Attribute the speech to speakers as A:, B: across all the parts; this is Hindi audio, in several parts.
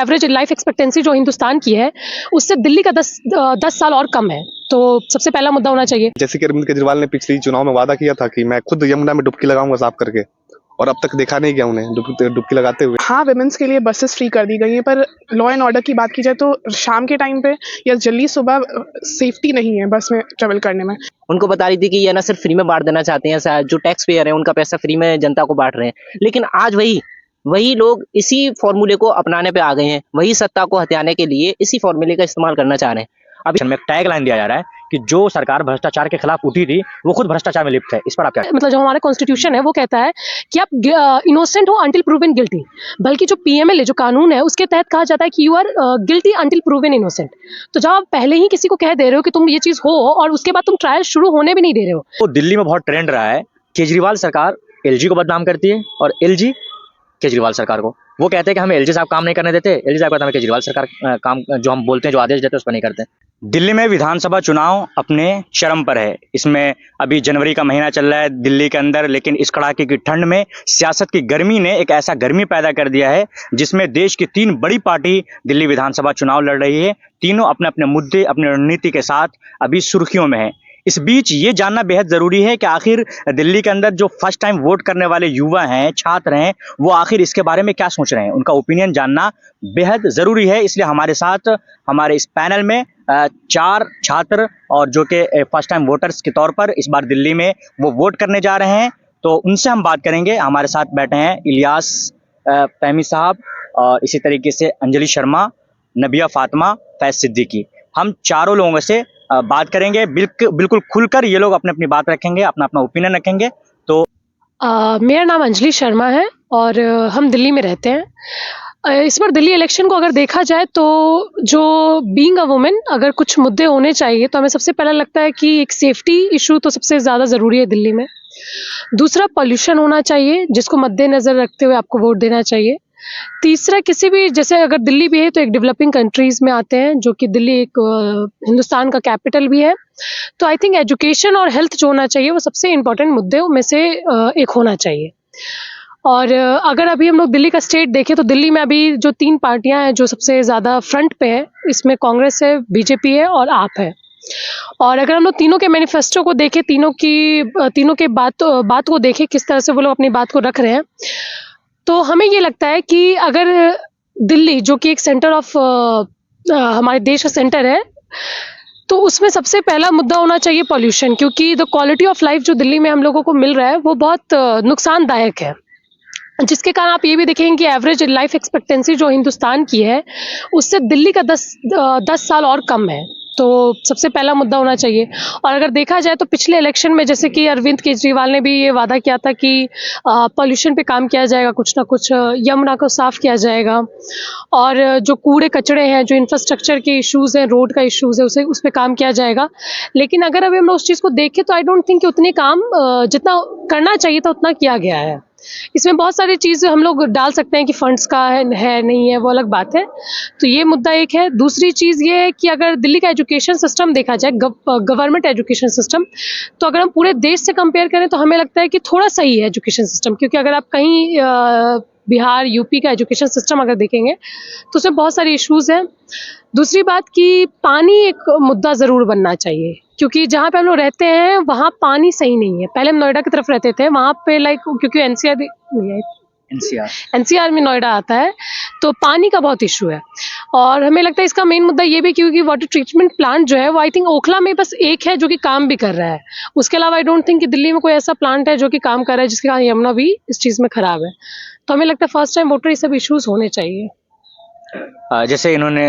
A: एवरेज लाइफ एक्सपेक्टेंसी जो हिंदुस्तान की है उससे दिल्ली का 10 साल और कम है। तो सबसे पहला मुद्दा होना चाहिए।
B: जैसे कि अरविंद केजरीवाल ने पिछले चुनाव में वादा किया था कि मैं खुद यमुना में डुबकी लगाऊंगा साफ करके, और अब तक देखा नहीं गया उन्हें डुबकी लगाते हुए।
C: हाँ, विमेंस के लिए बसेस फ्री कर दी गई हैं, पर लॉ एंड ऑर्डर की बात की जाए तो शाम के टाइम पे या जल्दी सुबह सेफ्टी नहीं है बस में ट्रेवल करने में।
D: उनको बता रही थी कि ये ना सिर्फ फ्री में बांट देना चाहते हैं, शायद जो टैक्स पेयर है उनका पैसा फ्री में जनता को बांट रहे हैं। लेकिन आज वही लोग इसी फॉर्मूले को अपनाने पे आ गए हैं, वही सत्ता को हथियाने के लिए इसी फॉर्मूले का इस्तेमाल करना चाह रहे हैं।
E: अभी में टैग लाइन दिया जा रहा है कि जो सरकार भ्रष्टाचार के खिलाफ उठी थी वो खुद भ्रष्टाचार में लिप्त है। इस पर आप क्या?
A: मतलब जो हमारा कॉन्स्टिट्यूशन है वो कहता है कि आप इनोसेंट हो अंटिल प्रूवन गिल्टी, बल्कि जो पीएमएलए जो कानून है उसके तहत कहा जाता है कि you are guilty until proven innocent. तो जब आप पहले ही किसी को कह दे रहे हो कि तुम ये चीज हो और उसके बाद तुम ट्रायल शुरू होने भी नहीं दे रहे हो।
E: तो दिल्ली में बहुत ट्रेंड रहा है, केजरीवाल सरकार एलजी को बदनाम करती है और एलजी केजरीवाल सरकार को। वो कहते हैं कि हमें एलजी साहब काम नहीं करने देते, एलजी साहब कहते हैं केजरीवाल सरकार काम जो हम बोलते हैं, जो आदेश देते हैं उस पर नहीं करते। दिल्ली में विधानसभा चुनाव अपने चरम पर है। इसमें अभी जनवरी का महीना चल रहा है दिल्ली के अंदर, लेकिन इस कड़ाके की ठंड में सियासत की गर्मी ने एक ऐसा गर्मी पैदा कर दिया है जिसमें देश की 3 बड़ी पार्टी दिल्ली विधानसभा चुनाव लड़ रही है। तीनों अपने अपने मुद्दे, अपनी रणनीति के साथ अभी सुर्खियों में है। इस बीच ये जानना बेहद जरूरी है कि आखिर दिल्ली के अंदर जो फर्स्ट टाइम वोट करने वाले युवा हैं, छात्र हैं, वो आखिर इसके बारे में क्या सोच रहे हैं, उनका ओपिनियन जानना बेहद जरूरी है। इसलिए हमारे साथ हमारे इस पैनल में 4 छात्र और जो कि फर्स्ट टाइम वोटर्स के तौर पर इस बार दिल्ली में वो वोट करने जा रहे हैं, तो उनसे हम बात करेंगे। हमारे साथ बैठे हैं इलियास फहमी साहब और इसी तरीके से अंजलि शर्मा, नबिया फातिमा, फैज सिद्दीकी। हम चारों लोगों से बात करेंगे, बिल्कुल खुलकर ये लोग अपनी अपनी बात रखेंगे, अपना अपना ओपिनियन रखेंगे। तो
A: मेरा नाम अंजलि शर्मा है और हम दिल्ली में रहते हैं। इस बार दिल्ली इलेक्शन को अगर देखा जाए तो जो बीइंग अ वुमेन अगर कुछ मुद्दे होने चाहिए तो हमें सबसे पहला लगता है कि एक सेफ्टी इशू तो सबसे ज़्यादा ज़रूरी है दिल्ली में। दूसरा पॉल्यूशन होना चाहिए जिसको मद्देनज़र रखते हुए आपको वोट देना चाहिए। तीसरा किसी भी, जैसे अगर दिल्ली भी है तो एक डेवलपिंग कंट्रीज में आते हैं, जो कि दिल्ली एक हिंदुस्तान का कैपिटल भी है। तो आई थिंक एजुकेशन और हेल्थ जो होना चाहिए वो सबसे इम्पोर्टेंट मुद्दे में से एक होना चाहिए। और अगर अभी हम लोग दिल्ली का स्टेट देखें तो दिल्ली में अभी जो 3 पार्टियां हैं जो सबसे ज़्यादा फ्रंट पे है, इसमें कांग्रेस है, बीजेपी है और आप है। और अगर हम लोग तीनों के मैनिफेस्टो को देखें, तीनों के बात को देखें किस तरह से वो लोग अपनी बात को रख रहे हैं, तो हमें ये लगता है कि अगर दिल्ली जो कि एक सेंटर ऑफ हमारे देश का सेंटर है, तो उसमें सबसे पहला मुद्दा होना चाहिए पॉल्यूशन, क्योंकि द क्वालिटी ऑफ लाइफ जो दिल्ली में हम लोगों को मिल रहा है वो बहुत नुकसानदायक है, जिसके कारण आप ये भी देखेंगे कि एवरेज लाइफ एक्सपेक्टेंसी जो हिंदुस्तान की है उससे दिल्ली का 10 साल और कम है। तो सबसे पहला मुद्दा होना चाहिए। और अगर देखा जाए तो पिछले इलेक्शन में जैसे कि अरविंद केजरीवाल ने भी ये वादा किया था कि पॉल्यूशन पे काम किया जाएगा, कुछ ना कुछ यमुना को साफ किया जाएगा, और जो कूड़े कचड़े हैं, जो इंफ्रास्ट्रक्चर के इश्यूज़ हैं, रोड का इश्यूज़ है, उस पर काम किया जाएगा। लेकिन अगर अभी हम लोग उस चीज़ को देखें तो आई डोंट थिंक कि उतने काम जितना करना चाहिए था उतना किया गया है। इसमें बहुत सारी चीज़ हम लोग डाल सकते हैं कि फंड्स का है नहीं है, वो अलग बात है। तो ये मुद्दा एक है। दूसरी चीज़ ये है कि अगर दिल्ली का एजुकेशन सिस्टम देखा जाए, गवर्नमेंट एजुकेशन सिस्टम, तो अगर हम पूरे देश से कंपेयर करें तो हमें लगता है कि थोड़ा सही है एजुकेशन सिस्टम, क्योंकि अगर आप कहीं बिहार, यूपी का एजुकेशन सिस्टम अगर देखेंगे तो उसमें बहुत सारे इश्यूज़ हैं। दूसरी बात कि पानी एक मुद्दा ज़रूर बनना चाहिए, क्योंकि जहाँ पे हम लोग रहते हैं वहाँ पानी सही नहीं है। पहले हम नोएडा की तरफ रहते थे, वहाँ पे क्योंकि एनसीआर में नोएडा आता है, तो पानी का बहुत इशू है। और हमें लगता है इसका मेन मुद्दा ये भी, क्योंकि वाटर ट्रीटमेंट प्लांट जो है वो आई थिंक ओखला में बस एक है जो कि काम भी कर रहा है। उसके अलावा आई डोंट थिंक कि दिल्ली में कोई ऐसा प्लांट है जो कि काम कर रहा है, जिसके कारण यमुना भी इस चीज़ में ख़राब है। तो हमें लगता है फर्स्ट टाइम वोटर ये सब इशूज़ होने चाहिए।
E: जैसे इन्होंने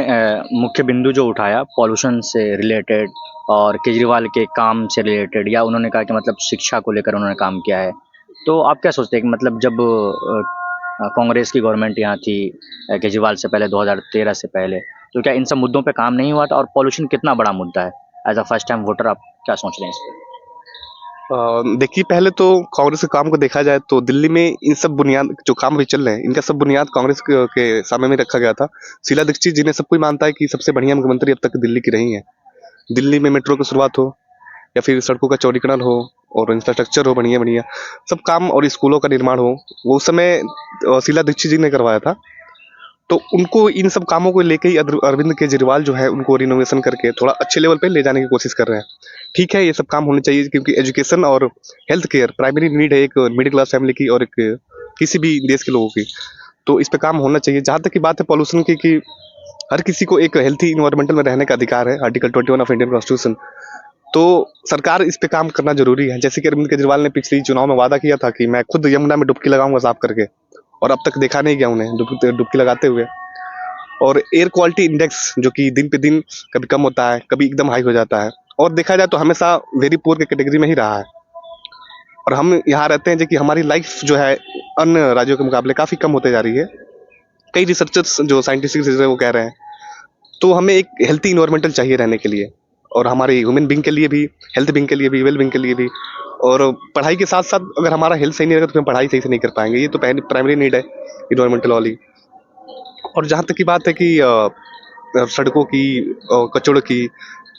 E: मुख्य बिंदु जो उठाया पॉल्यूशन से रिलेटेड और केजरीवाल के काम से रिलेटेड, या उन्होंने कहा कि मतलब शिक्षा को लेकर उन्होंने काम किया है, तो आप क्या सोचते हैं कि मतलब जब कांग्रेस की गवर्नमेंट यहाँ थी केजरीवाल से पहले, 2013 से पहले, तो क्या इन सब मुद्दों पे काम नहीं हुआ था? और पॉल्यूशन कितना बड़ा मुद्दा है? As a first time voter आप क्या सोच रहे हैं इस पर?
B: देखिए, पहले तो कांग्रेस के काम को देखा जाए तो दिल्ली में इन सब बुनियाद जो काम भी चल रहे हैं, इनका सब बुनियाद कांग्रेस के सामने में रखा गया था। शीला दीक्षित जी ने, सब कोई मानता है कि सबसे बढ़िया मुख्यमंत्री अब तक दिल्ली की रही हैं। दिल्ली में मेट्रो की शुरुआत हो या फिर सड़कों का चौड़ीकरण हो और इंफ्रास्ट्रक्चर हो बढ़िया बढ़िया सब काम, और स्कूलों का निर्माण हो, वो उस समय शीला दीक्षित जी ने करवाया था। तो उनको इन सब कामों को लेके ही अरविंद केजरीवाल जो है उनको रिनोवेशन करके थोड़ा अच्छे लेवल पे ले जाने की कोशिश कर रहे हैं। ठीक है, ये सब काम होने चाहिए क्योंकि एजुकेशन और हेल्थ केयर प्राइमरी नीड है एक मिडिल क्लास फैमिली की और एक किसी भी देश के लोगों की। तो इस पे काम होना चाहिए। जहाँ तक की बात है पॉल्यूशन की, कि हर किसी को एक हेल्थी इन्वायरमेंटल में रहने का अधिकार है, आर्टिकल 21 ऑफ इंडियन कॉन्स्टिट्यूशन। तो सरकार इस पे काम करना जरूरी है। जैसे कि अरविंद केजरीवाल ने पिछली चुनाव में वादा किया था कि मैं खुद यमुना में डुबकी लगाऊंगा साफ करके, और अब तक देखा नहीं गया उन्हें डुबकी लगाते हुए। और एयर क्वालिटी इंडेक्स जो कि दिन पे दिन कभी कम होता है, कभी एकदम हाई हो जाता है, और देखा जाए तो हमेशा वेरी पुअर के कैटेगरी में ही रहा है। और हम यहाँ रहते हैं जो कि हमारी लाइफ जो है अन्य राज्यों के मुकाबले काफ़ी कम होते जा रही है। कई रिसर्चर्स जो साइंटिस्टिक वो कह रहे हैं। तो हमें एक हेल्थी इन्वायरमेंटल चाहिए रहने के लिए, और हमारे ह्यूमन बींग के लिए भी, हेल्थ बींग के लिए भी, वेल बींग के लिए भी। और पढ़ाई के साथ साथ अगर हमारा हेल्थ सही नहीं रहेगा तो हम पढ़ाई सही से नहीं कर पाएंगे। ये तो प्राइमरी नीड है इन्वायरमेंटल वाली। और जहाँ तक की बात है कि सड़कों की, कचड़ों की,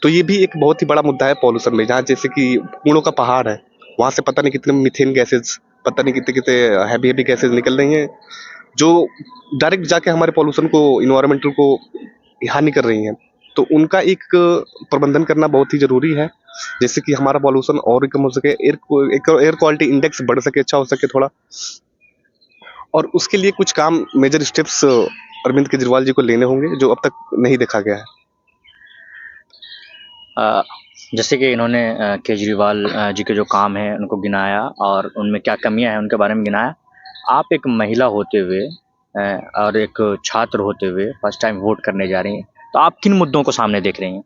B: तो ये भी एक बहुत ही बड़ा मुद्दा है पॉल्यूशन में। जहाँ जैसे कि कूड़ों का पहाड़ है, वहाँ से पता नहीं कितने मीथेन गैसेज, पता नहीं कितने कितने हैवी हैवी गैसेज निकल रही हैं, जो डायरेक्ट जाके हमारे पॉल्यूशन को, इन्वायरमेंटल को हानि कर रही हैं। तो उनका एक प्रबंधन करना बहुत ही जरूरी है, जैसे कि हमारा पॉल्यूशन और कम हो सके, एयर क्वालिटी इंडेक्स बढ़ सके, अच्छा हो सके थोड़ा। और उसके लिए कुछ काम, मेजर स्टेप्स अरविंद केजरीवाल जी को लेने होंगे, जो अब तक नहीं देखा गया है।
E: जैसे कि इन्होंने केजरीवाल जी के जो काम हैं उनको गिनाया और उनमें क्या कमियां हैं उनके बारे में गिनाया। आप एक महिला होते हुए और एक छात्र होते हुए फर्स्ट टाइम वोट करने जा रही हैं, तो आप किन मुद्दों को सामने देख रही हैं?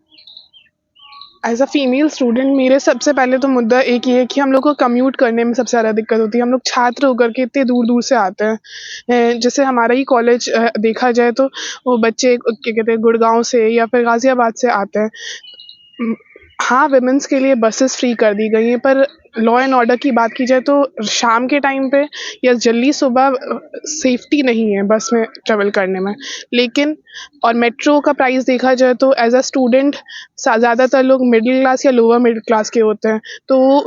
C: एज अ फीमेल स्टूडेंट मेरे सबसे पहले तो मुद्दा एक ये है कि हम लोग को कम्यूट करने में सबसे ज़्यादा दिक्कत होती है। हम लोग छात्र होकर के इतने दूर दूर से आते हैं। जैसे हमारा ही कॉलेज देखा जाए तो वो बच्चे क्या कहते हैं, गुड़गांव से या फिर गाज़ियाबाद से आते हैं। हाँ, विमेंस के लिए बसेस फ्री कर दी गई हैं, पर लॉ एंड ऑर्डर की बात की जाए तो शाम के टाइम पे या जल्दी सुबह सेफ्टी नहीं है बस में ट्रेवल करने में। लेकिन और मेट्रो का प्राइस देखा जाए तो एज अ स्टूडेंट ज़्यादातर लोग मिडिल क्लास या लोअर मिडिल क्लास के होते हैं, तो वो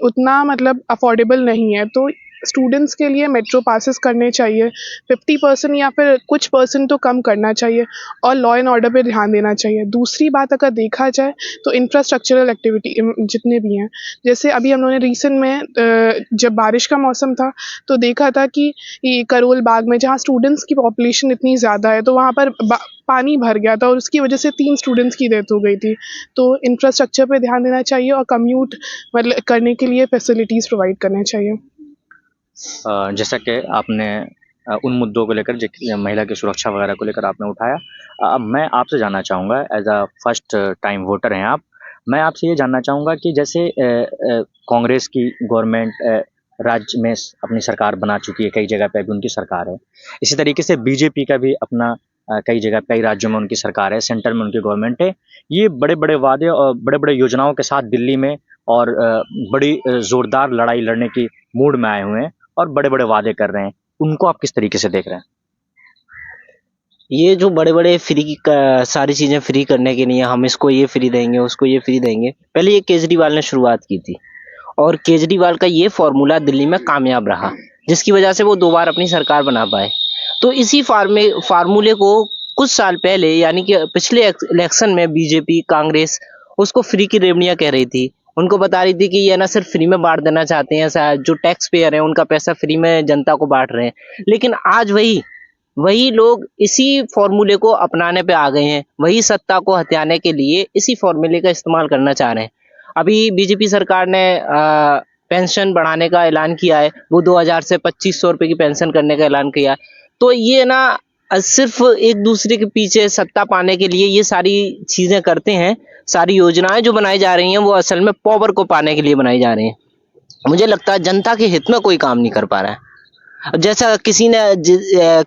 C: उतना मतलब अफोर्डेबल नहीं है। तो स्टूडेंट्स के लिए मेट्रो पासेस करने चाहिए, 50% या फिर कुछ परसेंट तो कम करना चाहिए, और लॉ एंड ऑर्डर पे ध्यान देना चाहिए। दूसरी बात अगर देखा जाए तो इंफ्रास्ट्रक्चरल एक्टिविटी जितने भी हैं, जैसे अभी हम लोगों ने रिसेंट में जब बारिश का मौसम था तो देखा था कि ये करोल बाग में जहाँ स्टूडेंट्स की पॉपुलेशन इतनी ज़्यादा है, तो वहाँ पर पानी भर गया था और उसकी वजह से 3 स्टूडेंट्स की डेथ हो गई थी। तो इंफ्रास्ट्रक्चर पे ध्यान देना चाहिए और कम्यूट मतलब करने के लिए फैसिलिटीज़ प्रोवाइड करने चाहिए।
E: जैसा कि आपने उन मुद्दों को लेकर महिला की सुरक्षा वगैरह को लेकर आपने उठाया, अब मैं आपसे जानना चाहूँगा, as a first time voter हैं आप, मैं आपसे ये जानना चाहूँगा कि जैसे कांग्रेस की गवर्नमेंट राज्य में अपनी सरकार बना चुकी है, कई जगह पे अभी उनकी सरकार है। इसी तरीके से बीजेपी का भी अपना कई जगह, कई राज्यों में उनकी सरकार है, सेंटर में उनकी गवर्नमेंट है। ये बड़े बड़े वादे और बड़े बड़े योजनाओं के साथ दिल्ली में और बड़ी ज़ोरदार लड़ाई लड़ने की मूड में आए हुए हैं और बड़े बड़े वादे कर रहे हैं। उनको आप किस तरीके से देख रहे हैं?
D: ये जो बड़े-बड़े फ्री का सारी चीज़ें फ्री करने के लिए हम इसको ये फ्री देंगे, उसको ये फ्री देंगे। पहले ये केजरीवाल ने शुरुआत की थी और केजरीवाल का ये फ़ॉर्मूला दिल्ली में कामयाब रहा, जिसकी वजह से वो 2 बार अपनी सरकार बना पाए। तो इसी फ़ॉर्मूले को कुछ साल पहले यानी कि पिछले इलेक्शन में बीजेपी, कांग्रेस उसको फ्री की रेवड़ियाँ कह रही थी। उनको बता रही थी कि ये ना सिर्फ फ्री में बाँट देना चाहते हैं, जो टैक्स पेयर हैं उनका पैसा फ्री में जनता को बाँट रहे हैं। लेकिन आज वही लोग इसी फॉर्मूले को अपनाने पे आ गए हैं, वही सत्ता को हथियाने के लिए इसी फॉर्मूले का इस्तेमाल करना चाह रहे हैं। अभी बीजेपी सरकार ने पेंशन बढ़ाने का ऐलान किया है, वो 2000 से 2500 रुपए की पेंशन करने का ऐलान किया। तो ये ना सिर्फ एक दूसरे के पीछे सत्ता पाने के लिए ये सारी चीज़ें करते हैं। सारी योजनाएं जो बनाई जा रही हैं वो असल में पावर को पाने के लिए बनाई जा रही हैं। मुझे लगता है जनता के हित में कोई काम नहीं कर पा रहा है। जैसा किसी ने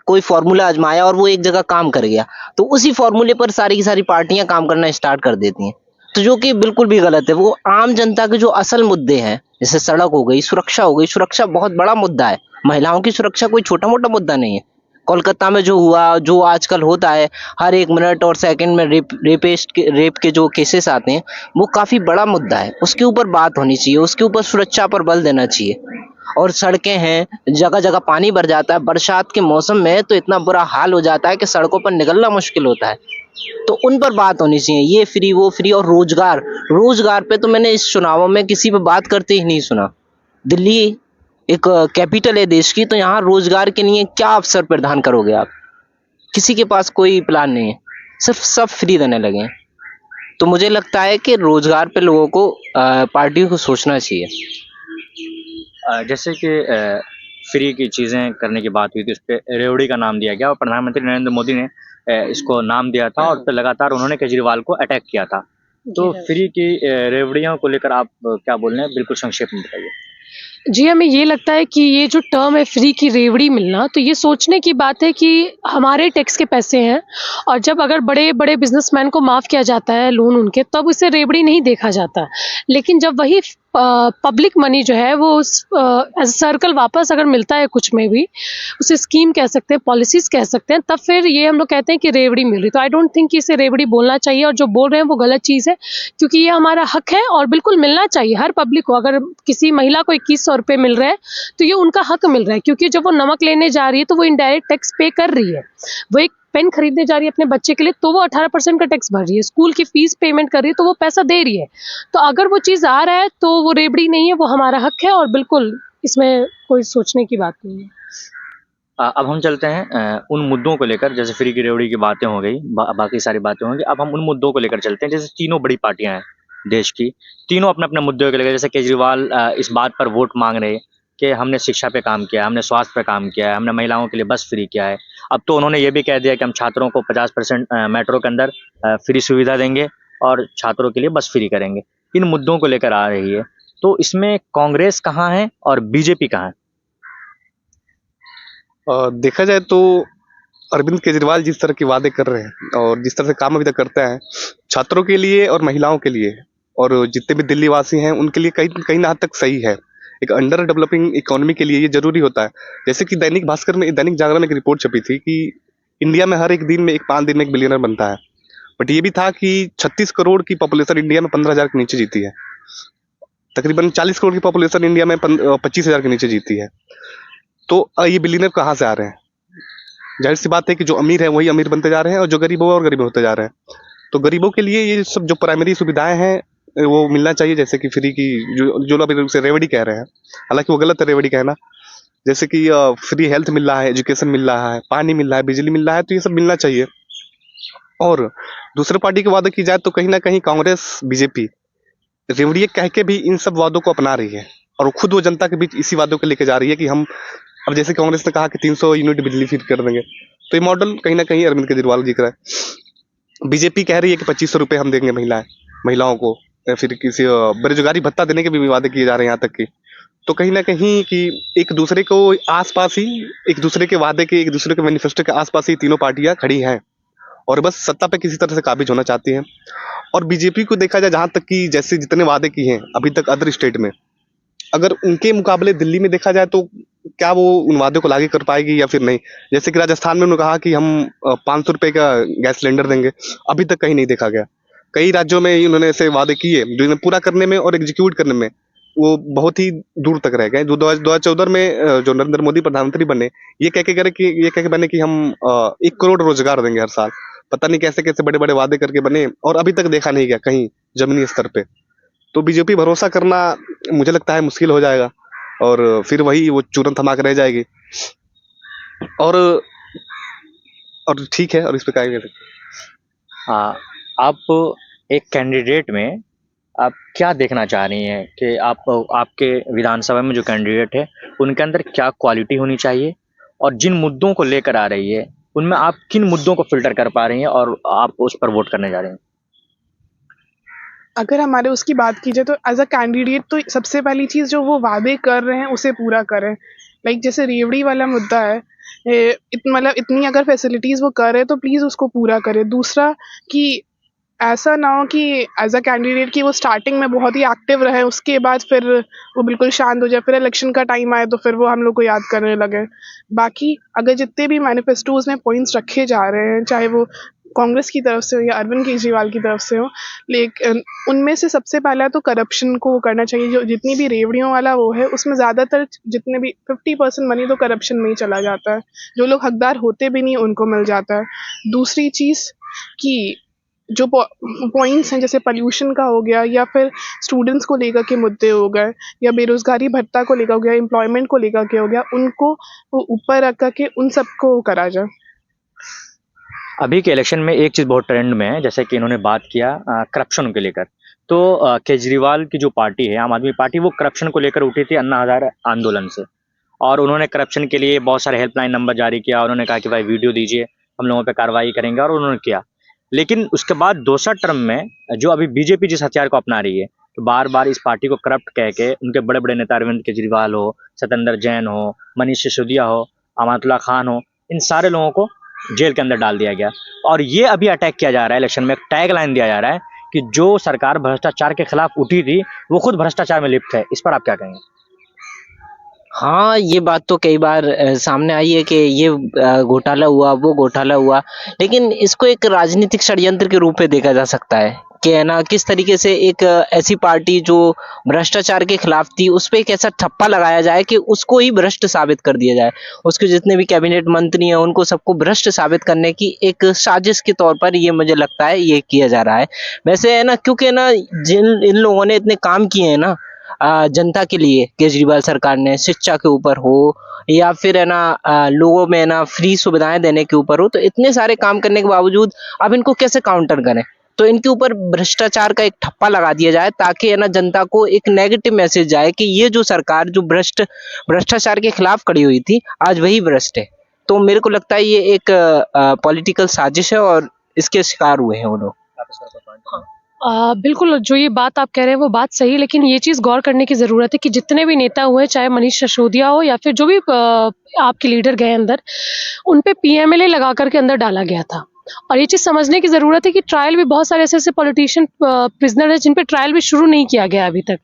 D: कोई फॉर्मूला आजमाया और वो एक जगह काम कर गया, तो उसी फॉर्मूले पर सारी की सारी पार्टियां काम करना स्टार्ट कर देती हैं, तो जो कि बिल्कुल भी गलत है। वो आम जनता के जो असल मुद्दे हैं, जैसे सड़क हो गई, सुरक्षा हो गई, सुरक्षा बहुत बड़ा मुद्दा है। महिलाओं की सुरक्षा कोई छोटा मोटा मुद्दा नहीं है। कोलकाता में जो हुआ, जो आजकल होता है, हर 1 मिनट और सेकंड में रेप के जो केसेस आते हैं, वो काफ़ी बड़ा मुद्दा है। उसके ऊपर बात होनी चाहिए, उसके ऊपर सुरक्षा पर बल देना चाहिए। और सड़कें हैं, जगह-जगह पानी भर जाता है, बरसात के मौसम में तो इतना बुरा हाल हो जाता है कि सड़कों पर निकलना मुश्किल होता है। तो उन पर बात होनी चाहिए, ये फ्री, वो फ्री। और रोज़गार पे तो मैंने इस चुनावों में किसी पे बात करते ही नहीं सुना। दिल्ली एक कैपिटल है देश की, तो यहाँ रोज़गार के लिए क्या अवसर प्रदान करोगे आप? किसी के पास कोई प्लान नहीं है, सिर्फ सब फ्री देने लगे हैं। तो मुझे लगता है कि रोज़गार पे लोगों को पार्टियों को सोचना चाहिए।
E: जैसे कि फ्री की चीज़ें करने की बात हुई थी, उस पे रेवड़ी का नाम दिया गया और प्रधानमंत्री नरेंद्र मोदी ने इसको नाम दिया था और फिर लगातार उन्होंने केजरीवाल को अटैक किया था। तो फ्री की रेवड़ियों को लेकर आप क्या बोल रहे हैं? बिल्कुल संक्षेप में बताइए।
A: जी, हमें ये लगता है कि ये जो टर्म है फ्री की रेवड़ी मिलना, तो ये सोचने की बात है कि हमारे टैक्स के पैसे हैं और जब अगर बड़े-बड़े बिज़नेसमैन को माफ़ किया जाता है लोन उनके, तब उसे रेवड़ी नहीं देखा जाता। लेकिन जब वही पब्लिक मनी जो है वो उस एज़ सर्कल वापस अगर मिलता है कुछ में भी, उसे स्कीम कह सकते हैं, पॉलिसीज़ कह सकते हैं, तब फिर ये हम लोग कहते हैं कि रेवड़ी मिल रही। तो आई डोंट थिंक कि इसे रेवड़ी बोलना चाहिए और जो बोल रहे हैं वो गलत चीज़ है, क्योंकि ये हमारा हक है और बिल्कुल मिलना चाहिए हर पब्लिक को। अगर किसी महिला को 2100 रुपए मिल रहे हैं, तो ये उनका हक मिल रहा है, क्योंकि जब वो नमक लेने जा रही है, तो वो इनडायरेक्ट टैक्स पे कर रही है। वो एक पेन खरीदने जा रही है अपने बच्चे के लिए, तो वो 18% का टैक्स भर रही है। स्कूल की फीस पेमेंट कर रही है, तो वो पैसा दे रही है। तो अगर वो चीज़ आ रहा है, तो वो रेवड़ी नहीं है, वो हमारा हक है और बिल्कुल इसमें कोई सोचने की बात नहीं है।
E: अब हम चलते हैं उन मुद्दों को लेकर, जैसे फ्री की रेवड़ी की बातें हो गई, बाकी सारी बातें होंगी। अब हम उन मुद्दों को लेकर चलते हैं, जैसे तीनों बड़ी पार्टियां हैं देश की, तीनों अपने-अपने मुद्दों को लेकर, जैसे केजरीवाल इस बात पर वोट मांग रहे हैं कि हमने शिक्षा पे काम किया है, हमने स्वास्थ्य पे काम किया है, हमने महिलाओं के लिए बस फ्री किया है। अब तो उन्होंने ये भी कह दिया कि हम छात्रों को 50% मेट्रो के अंदर फ्री सुविधा देंगे और छात्रों के लिए बस फ्री करेंगे। इन मुद्दों को लेकर आ रही है, तो इसमें कांग्रेस कहाँ है और बीजेपी कहाँ है?
B: देखा जाए तो अरविंद केजरीवाल जिस तरह के वादे कर रहे हैं और जिस तरह से काम अभी तक करते हैं छात्रों के लिए और महिलाओं के लिए और जितने भी दिल्ली वासी हैं उनके लिए कहीं कहीं ना हद तक सही है। एक अंडर डेवलपिंग इकोनॉमी के लिए ये जरूरी होता है। जैसे कि दैनिक जागरण में एक रिपोर्ट छपी थी कि इंडिया में हर एक दिन में 5 दिन में एक बिलियनर बनता है। बट ये भी था कि 36 करोड़ की पॉपुलेशन इंडिया में 15,000 के नीचे जीती है। तकरीबन 40 करोड़ की पॉपुलेशन इंडिया में 25,000 के नीचे जीती है। तो ये बिलियनर कहाँ से आ रहे हैं? जाहिर सी बात है कि जो अमीर है वही अमीर बनते जा रहे हैं और जो गरीब है और गरीब होते जा रहे हैं। तो गरीबों के लिए ये सब जो प्राइमरी सुविधाएं हैं वो मिलना चाहिए। जैसे कि फ्री की जो लोग अभी उसे रेवड़ी कह रहे हैं, हालांकि वो गलत है रेवड़ी कहना। जैसे कि फ्री हेल्थ मिल रहा है, एजुकेशन मिल रहा है, पानी मिल रहा है, बिजली मिल रहा है, तो ये सब मिलना चाहिए। और दूसरे पार्टी की वादे की जाए तो कहीं ना कहीं कांग्रेस बीजेपी रेवड़िए कह के भी इन सब वादों को अपना रही है और खुद वो जनता के बीच इसी वादों को लेके जा रही है कि हम अब जैसे कांग्रेस ने कहा कि 300 यूनिट बिजली फ्री कर देंगे, तो ये मॉडल कहीं ना कहीं अरविंद केजरीवाल जी का है। बीजेपी कह रही है कि 2500 रुपये हम देंगे महिलाओं को, या फिर किसी बेरोजगारी भत्ता देने के भी वादे किए जा रहे हैं यहाँ तक कि। तो कहीं ना कहीं कि एक दूसरे को आसपास ही एक दूसरे के वादे के एक दूसरे के मैनिफेस्टो के आसपास ही तीनों पार्टियां खड़ी हैं और बस सत्ता पे किसी तरह से काबिज होना चाहती हैं। और बीजेपी को देखा जाए जहां तक कि जैसे जितने वादे किए हैं अभी तक अदर स्टेट में, अगर उनके मुकाबले दिल्ली में देखा जाए तो क्या वो उन वादों को लागू कर पाएगी या फिर नहीं। जैसे कि राजस्थान में उन्होंने कहा कि हम 500 रुपए का गैस सिलेंडर देंगे, अभी तक कहीं नहीं देखा गया। कई राज्यों में उन्होंने ऐसे वादे किए जो इन्हें पूरा करने में और एग्जीक्यूट करने में वो बहुत ही दूर तक रह गए। 2014 में जो नरेंद्र मोदी प्रधानमंत्री बने, ये कह के बने कि हम 1 करोड़ रोजगार देंगे हर साल। पता नहीं कैसे कैसे बड़े बड़े वादे करके बने और अभी तक देखा नहीं गया कहीं जमीनी स्तर पे। तो बीजेपी भरोसा करना मुझे लगता है मुश्किल हो जाएगा और फिर वही वो चूरन थमा के रह जाएगी। और ठीक है, और इस पे क्या कह सकते
E: हाँ, आप एक कैंडिडेट में आप क्या देखना चाह रही हैं कि आप आपके विधानसभा में जो कैंडिडेट है उनके अंदर क्या क्वालिटी होनी चाहिए और जिन मुद्दों को लेकर आ रही है उनमें आप किन मुद्दों को फिल्टर कर पा रही हैं और आप उस पर वोट करने जा रही हैं?
C: अगर हमारे उसकी बात की जाए तो एज अ कैंडिडेट तो सबसे पहली चीज़ जो वो वादे कर रहे हैं उसे पूरा करें। लाइक जैसे रेवड़ी वाला मुद्दा है, मतलब इतनी अगर फैसिलिटीज़ वो कर रहे हैं तो प्लीज़ उसको पूरा करें। दूसरा कि ऐसा ना हो कि एज अ कैंडिडेट कि वो स्टार्टिंग में बहुत ही एक्टिव रहे, उसके बाद फिर वो बिल्कुल शांत हो जाए, फिर इलेक्शन का टाइम आए तो फिर वो हम लोग को याद करने लगे। बाकी अगर जितने भी मैनिफेस्टोज में पॉइंट्स रखे जा रहे हैं, चाहे वो कांग्रेस की तरफ से हो या अरविंद केजरीवाल की तरफ से हो, लेकिन उनमें से सबसे पहला तो करप्शन को करना चाहिए। जो जितनी भी रेवड़ियों वाला वो है, उसमें ज़्यादातर जितने भी 50% मनी तो करप्शन में ही चला जाता है। जो लोग हकदार होते भी नहीं उनको मिल जाता है। दूसरी चीज़ कि जो पॉइंट्स हैं, जैसे पॉल्यूशन का हो गया या फिर स्टूडेंट्स को लेकर के मुद्दे हो गए या बेरोजगारी भत्ता को लेकर हो गया, एम्प्लॉयमेंट को लेकर के हो गया, उनको वो ऊपर रख करके उन सबको करा जाए।
E: अभी के इलेक्शन में एक चीज़ बहुत ट्रेंड में है, जैसे कि इन्होंने बात किया करप्शन को लेकर। तो केजरीवाल की जो पार्टी है, आम आदमी पार्टी, वो करप्शन को लेकर उठी थी अन्ना हज़ारे आंदोलन से, और उन्होंने करप्शन के लिए बहुत सारे हेल्पलाइन नंबर जारी किया। उन्होंने कहा कि भाई वीडियो दीजिए, हम लोगों पे कार्रवाई करेंगे, और उन्होंने किया। लेकिन उसके बाद दूसरा टर्म में जो अभी बीजेपी जिस हथियार को अपना रही है, तो बार बार इस पार्टी को करप्ट कह के उनके बड़े बड़े नेता अरविंद केजरीवाल हो, सत्येंद्र जैन हो, मनीष सिसोदिया हो, अमानुल्लाह खान हो, इन सारे लोगों को जेल के अंदर डाल दिया गया। और ये अभी अटैक किया जा रहा है, इलेक्शन में एक टैग लाइन दिया जा रहा है कि जो सरकार भ्रष्टाचार के खिलाफ उठी थी वो खुद भ्रष्टाचार में लिप्त है। इस पर आप क्या कहेंगे?
D: हाँ, ये बात तो कई बार सामने आई है कि ये घोटाला हुआ, वो घोटाला हुआ, लेकिन इसको एक राजनीतिक षड्यंत्र के रूप में देखा जा सकता है कि है ना, किस तरीके से एक ऐसी पार्टी जो भ्रष्टाचार के खिलाफ थी, उस पे एक ऐसा ठप्पा लगाया जाए कि उसको ही भ्रष्ट साबित कर दिया जाए। उसके जितने भी कैबिनेट मंत्री हैं, उनको सबको भ्रष्ट साबित करने की एक साजिश के तौर पर ये मुझे लगता है ये किया जा रहा है। वैसे है ना, क्योंकि ना जिन इन लोगों ने इतने काम किए हैं ना जनता के लिए, केजरीवाल सरकार ने, शिक्षा के ऊपर हो या फिर है ना लोगों में है ना फ्री सुविधाएं देने के ऊपर हो, तो इतने सारे काम करने के बावजूद अब इनको कैसे काउंटर करें? तो इनके ऊपर भ्रष्टाचार का एक ठप्पा लगा दिया जाए, ताकि है ना जनता को एक नेगेटिव मैसेज जाए कि ये जो सरकार जो भ्रष्टाचार के खिलाफ खड़ी हुई थी, आज वही भ्रष्ट है। तो मेरे को लगता है ये एक पॉलिटिकल साजिश है और इसके शिकार हुए हैं वो लोग।
A: बिल्कुल, जो ये बात आप कह रहे हैं वो बात सही है, लेकिन ये चीज़ गौर करने की ज़रूरत है कि जितने भी नेता हुए, चाहे मनीष सिसोदिया हो या फिर जो भी आपके लीडर गए अंदर, उन पे पीएमएलए लगा कर के अंदर डाला गया था। और ये चीज़ समझने की ज़रूरत है कि ट्रायल भी बहुत सारे ऐसे-ऐसे पॉलिटिशियन प्रिज़नर हैं जिन पे ट्रायल भी शुरू नहीं किया गया अभी तक।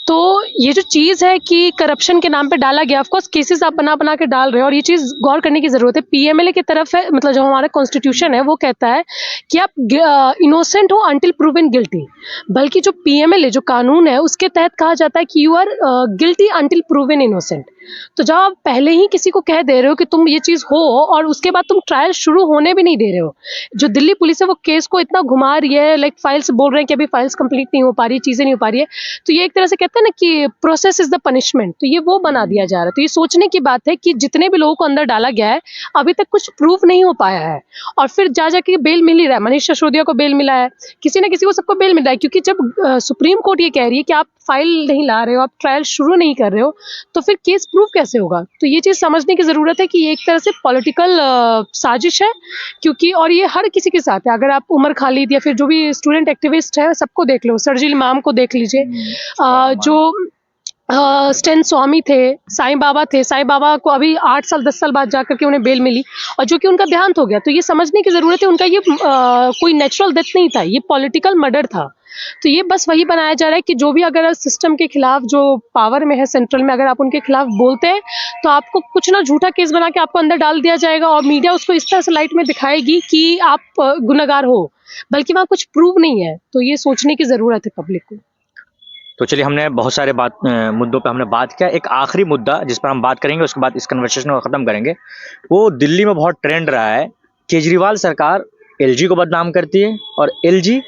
A: तो ये जो चीज़ है कि करप्शन के नाम पे डाला गया, ऑफ कोर्स केसेस आप बना-बना के डाल रहे हो, और ये चीज़ गौर करने की ज़रूरत है। पीएमएलए की तरफ है, मतलब जो हमारा कॉन्स्टिट्यूशन है वो कहता है कि आप इनोसेंट हो अंटिल प्रूवन गिल्टी। बल्कि जो पीएमएलए जो कानून है उसके तहत कहा जाता है कि you are guilty until proven innocent. तो जब आप पहले ही किसी को कह दे रहे हो कि तुम ये चीज़ हो, और उसके बाद तुम ट्रायल शुरू होने भी नहीं दे रहे हो, जो दिल्ली पुलिस है वो केस को इतना घुमा रही है, लाइक फाइल्स बोल रहे हैं कि अभी फाइल्स कंप्लीट नहीं हो पा रही, चीज़ें नहीं हो पा रही है, तो ये एक तरह से कहते हैं ना कि प्रोसेस इज द पनिशमेंट, तो ये वो बना दिया जा रहा है। तो ये सोचने की बात है कि जितने भी लोगों को अंदर डाला गया है, अभी तक कुछ प्रूफ नहीं हो पाया है, और फिर जा जाके बेल मिल ही रहा है। मनीष सिसोदिया को बेल मिला है, किसी ना किसी को, सबको बेल मिल रहा है, क्योंकि जब सुप्रीम कोर्ट ये कह रही है कि आप फाइल नहीं ला रहे हो, आप ट्रायल शुरू नहीं कर रहे हो, तो फिर केस प्रूफ कैसे होगा? तो ये चीज़ समझने की ज़रूरत है कि ये एक तरह से पॉलिटिकल साजिश है, क्योंकि और ये हर किसी के साथ है। अगर आप उमर खालिद या फिर जो भी स्टूडेंट एक्टिविस्ट है, सबको देख लो, सरजील इमाम को देख लीजिए, जो स्टेन स्वामी थे, साईं बाबा थे, साईं बाबा को अभी 8 साल 10 साल बाद जाकर के उन्हें बेल मिली, और जो कि उनका देहांत हो गया। तो ये समझने की ज़रूरत है, उनका ये कोई नेचुरल डेथ नहीं था, ये पॉलिटिकल मर्डर था। तो ये बस वही बनाया जा रहा है कि जो भी अगर सिस्टम के खिलाफ, जो पावर में है सेंट्रल में, अगर आप उनके खिलाफ बोलते हैं तो आपको कुछ ना झूठा केस बना के आपको अंदर डाल दिया जाएगा, और मीडिया उसको इस तरह से लाइट में दिखाएगी कि आप गुनहगार हो, बल्कि वहाँ कुछ प्रूव नहीं है। तो ये सोचने की ज़रूरत है पब्लिक को।
E: तो चलिए, हमने बहुत सारे मुद्दों पे हमने बात किया। एक आखिरी मुद्दा जिस पर हम बात करेंगे, उसके बाद इस कन्वर्सेशन को ख़त्म करेंगे, वो दिल्ली में बहुत ट्रेंड रहा है। केजरीवाल सरकार एलजी को बदनाम करती है और एलजी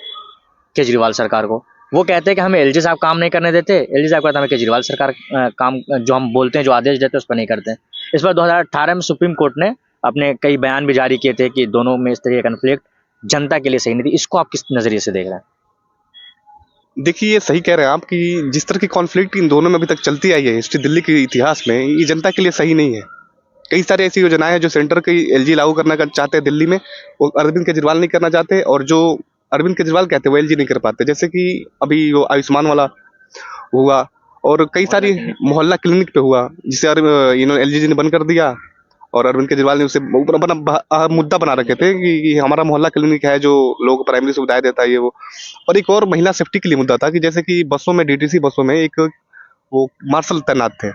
E: केजरीवाल सरकार को। वो कहते हैं कि हमें एलजी साहब काम नहीं करने देते, एलजी साहब कहते हैं हमें केजरीवाल सरकार काम जो हम बोलते हैं, जो आदेश देते हैं, उस पर नहीं करते हैं। इस पर 2018 में सुप्रीम कोर्ट ने अपने कई बयान भी जारी किए थे कि दोनों में इस तरह का कन्फ्लिक्ट जनता के लिए सही नहीं थी। इसको आप किस नज़रिए से देख रहे हैं?
B: देखिए, ये सही कह रहे हैं आप कि जिस तरह की कॉन्फ्लिक्ट इन दोनों में अभी तक चलती आई है हिस्ट्री दिल्ली के इतिहास में, ये जनता के लिए सही नहीं है। कई सारी ऐसी योजनाएं हैं जो सेंटर की एलजी लागू करना चाहते हैं दिल्ली में, वो अरविंद केजरीवाल नहीं करना चाहते, और जो अरविंद केजरीवाल कहते हैं वो एलजी नहीं कर पाते। जैसे कि अभी वो आयुष्मान वाला हुआ, और कई सारी मोहल्ला क्लिनिक पे हुआ, जिसे एलजी ने बंद कर दिया, और अरविंद केजरीवाल ने उसे ऊपर अपना मुद्दा बना रखे थे कि हमारा मोहल्ला क्लिनिक है जो लोग प्राइमरी सुविधाएं देता है ये वो। और एक और महिला सेफ्टी के लिए मुद्दा था कि जैसे कि बसों में, डीटीसी बसों में एक वो मार्शल तैनात थे,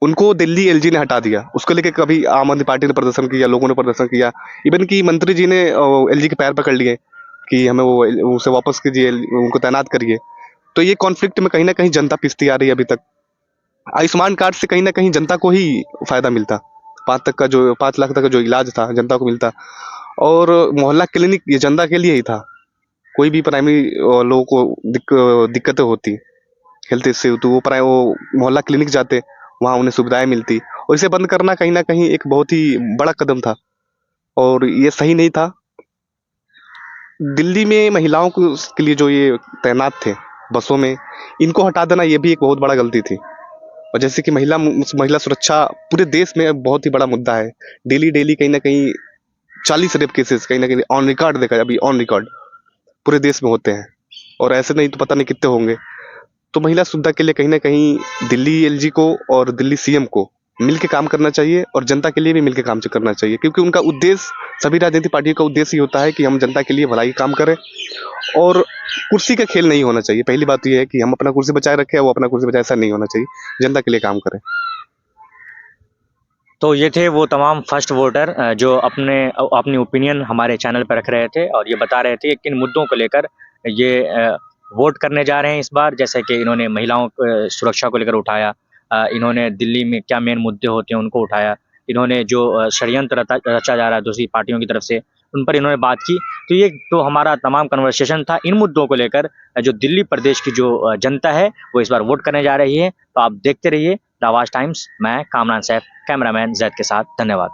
B: उनको दिल्ली एलजी ने हटा दिया। उसको लेके कभी आम आदमी पार्टी ने प्रदर्शन किया, लोगों ने प्रदर्शन किया, इवन की मंत्री जी ने एलजी के पैर पकड़ लिए कि हमें वो उसे वापस कीजिए, उनको तैनात करिए। तो ये कॉन्फ्लिक्ट में कहीं ना कहीं जनता पिसती आ रही है अभी तक। आयुष्मान कार्ड से कहीं ना कहीं जनता को ही फायदा मिलता, 5 लाख तक का जो इलाज था जनता को मिलता। और मोहल्ला क्लिनिक ये जनता के लिए ही था। कोई भी प्राइमरी लोगों को दिक्कतें होती हेल्थ इश्यू तो वो मोहल्ला क्लिनिक जाते, वहाँ उन्हें सुविधाएं मिलती। और इसे बंद करना कहीं ना कहीं एक बहुत ही बड़ा कदम था और ये सही नहीं था। दिल्ली में महिलाओं के लिए जो ये तैनात थे बसों में, इनको हटा देना ये भी एक बहुत बड़ा गलती थी। और जैसे कि महिला सुरक्षा पूरे देश में बहुत ही बड़ा मुद्दा है। डेली डेली कहीं ना कहीं 40 रेप केसेस कहीं ना कहीं ऑन रिकॉर्ड देखा, अभी ऑन रिकॉर्ड पूरे देश में होते हैं, और ऐसे नहीं तो पता नहीं कितने होंगे। तो महिला सुविधा के लिए कहीं ना कहीं दिल्ली एलजी को और दिल्ली सीएम को मिलकर काम करना चाहिए और जनता के लिए भी मिलकर काम करना चाहिए, क्योंकि उनका उद्देश्य, सभी राजनीतिक पार्टियों का उद्देश्य ही होता है कि हम जनता के लिए भलाई काम करें और कुर्सी का खेल नहीं होना चाहिए। पहली बात यह है कि हम अपना कुर्सी बचाए रखें, वो अपना कुर्सी बचाए, ऐसा नहीं होना चाहिए। जनता के लिए काम करें।
E: तो ये थे वो तमाम फर्स्ट वोटर जो अपनी ओपिनियन हमारे चैनल पर रख रहे थे और ये बता रहे थे कि किन मुद्दों को लेकर ये वोट करने जा रहे हैं इस बार। जैसे कि इन्होंने महिलाओं सुरक्षा को लेकर उठाया, इन्होंने दिल्ली में क्या मेन मुद्दे होते हैं उनको उठाया, इन्होंने जो षड्यंत्र रचा जा रहा है दूसरी पार्टियों की तरफ से उन पर इन्होंने बात की। तो ये तो हमारा तमाम कन्वर्सेशन था इन मुद्दों को लेकर जो दिल्ली प्रदेश की जो जनता है वो इस बार वोट करने जा रही है। तो आप देखते रहिए द आवाज टाइम्स। मैं कामरान सैफ, कैमरामैन जैद के साथ। धन्यवाद।